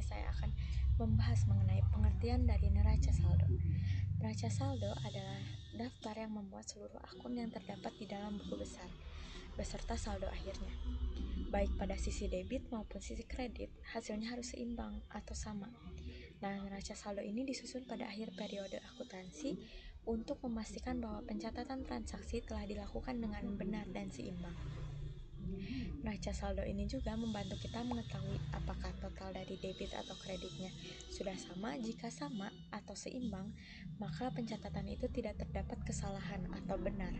saya akan membahas mengenai pengertian dari neraca saldo. Neraca saldo adalah daftar yang memuat seluruh akun yang terdapat di dalam buku besar, beserta saldo akhirnya. Baik pada sisi debit maupun sisi kredit, hasilnya harus seimbang atau sama. Nah, neraca saldo ini disusun pada akhir periode akuntansi untuk memastikan bahwa pencatatan transaksi telah dilakukan dengan benar dan seimbang. Neraca saldo ini juga membantu kita mengetahui apakah total dari debit atau kreditnya sudah sama. Jika sama atau seimbang, maka pencatatan itu tidak terdapat kesalahan atau benar.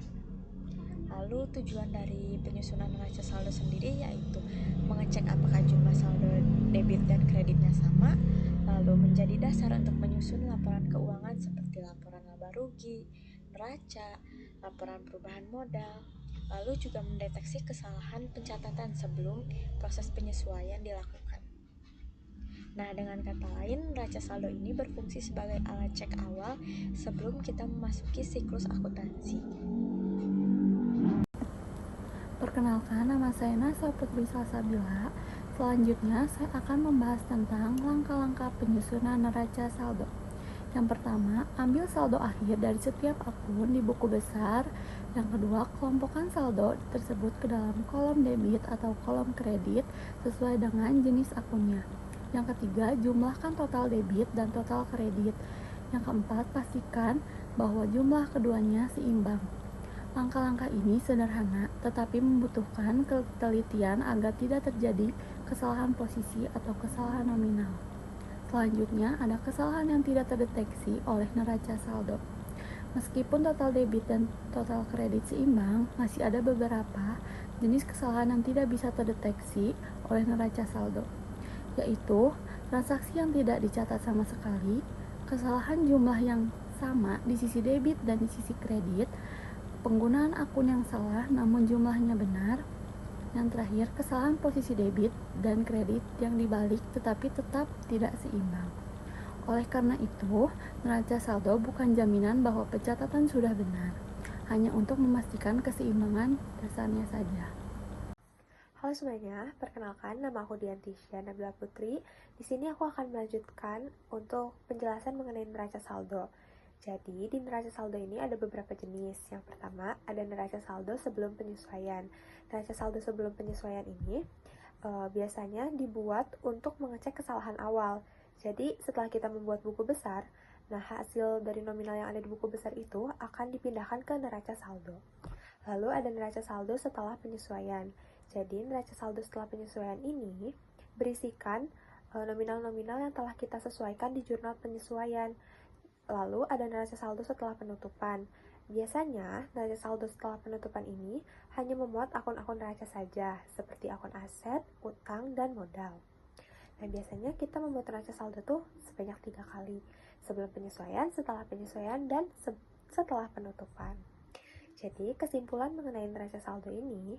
Lalu tujuan dari penyusunan neraca saldo sendiri yaitu mengecek apakah jumlah saldo debit dan kreditnya sama, lalu menjadi dasar untuk menyusun laporan keuangan seperti laporan laba rugi, neraca, laporan perubahan modal, lalu juga mendeteksi kesalahan pencatatan sebelum proses penyesuaian dilakukan. Nah, dengan kata lain, neraca saldo ini berfungsi sebagai alat cek awal sebelum kita memasuki siklus akuntansi. Perkenalkan, nama saya Nasa Putri Salsabila. Selanjutnya, saya akan membahas tentang langkah-langkah penyusunan neraca saldo. Yang pertama, ambil saldo akhir dari setiap akun di buku besar. Yang kedua, kelompokkan saldo tersebut ke dalam kolom debit atau kolom kredit sesuai dengan jenis akunnya. Yang ketiga, jumlahkan total debit dan total kredit. Yang keempat, pastikan bahwa jumlah keduanya seimbang. Langkah-langkah ini sederhana, tetapi membutuhkan ketelitian agar tidak terjadi kesalahan posisi atau kesalahan nominal. Selanjutnya, ada kesalahan yang tidak terdeteksi oleh neraca saldo. Meskipun total debit dan total kredit seimbang, masih ada beberapa jenis kesalahan yang tidak bisa terdeteksi oleh neraca saldo, yaitu transaksi yang tidak dicatat sama sekali, kesalahan jumlah yang sama di sisi debit dan di sisi kredit, penggunaan akun yang salah namun jumlahnya benar, yang terakhir, kesalahan posisi debit dan kredit yang dibalik tetapi tetap tidak seimbang. Oleh karena itu, neraca saldo bukan jaminan bahwa pencatatan sudah benar, hanya untuk memastikan keseimbangan dasarnya saja. Halo semuanya, perkenalkan nama aku Diantisya Nabila Putri. Di sini aku akan melanjutkan untuk penjelasan mengenai neraca saldo. Jadi, di neraca saldo ini ada beberapa jenis. Yang pertama, ada neraca saldo sebelum penyesuaian. Neraca saldo sebelum penyesuaian ini biasanya dibuat untuk mengecek kesalahan awal. Jadi, setelah kita membuat buku besar, nah hasil dari nominal yang ada di buku besar itu akan dipindahkan ke neraca saldo. Lalu ada neraca saldo setelah penyesuaian. Jadi, neraca saldo setelah penyesuaian ini berisikan nominal-nominal yang telah kita sesuaikan di jurnal penyesuaian. Lalu ada neraca saldo setelah penutupan. Biasanya, neraca saldo setelah penutupan ini hanya memuat akun-akun neraca saja, seperti akun aset, utang, dan modal. Nah, biasanya kita membuat neraca saldo tuh sebanyak 3 kali, sebelum penyesuaian, setelah penyesuaian, dan setelah penutupan. Jadi, kesimpulan mengenai neraca saldo ini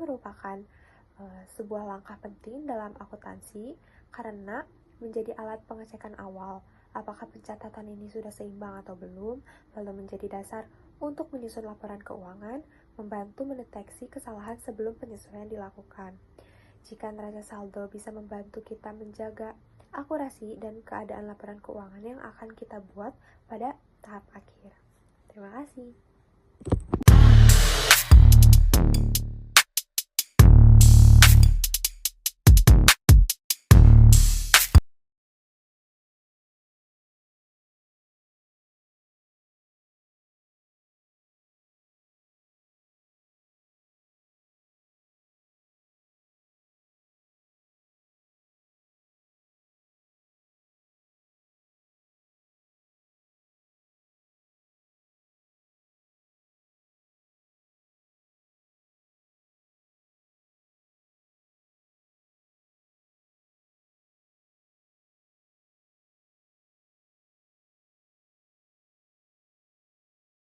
merupakan sebuah langkah penting dalam akuntansi karena menjadi alat pengecekan awal apakah pencatatan ini sudah seimbang atau belum, lalu menjadi dasar untuk menyusun laporan keuangan, membantu mendeteksi kesalahan sebelum penyesuaian dilakukan. Jika neraca saldo bisa membantu kita menjaga akurasi dan keadaan laporan keuangan yang akan kita buat pada tahap akhir. Terima kasih.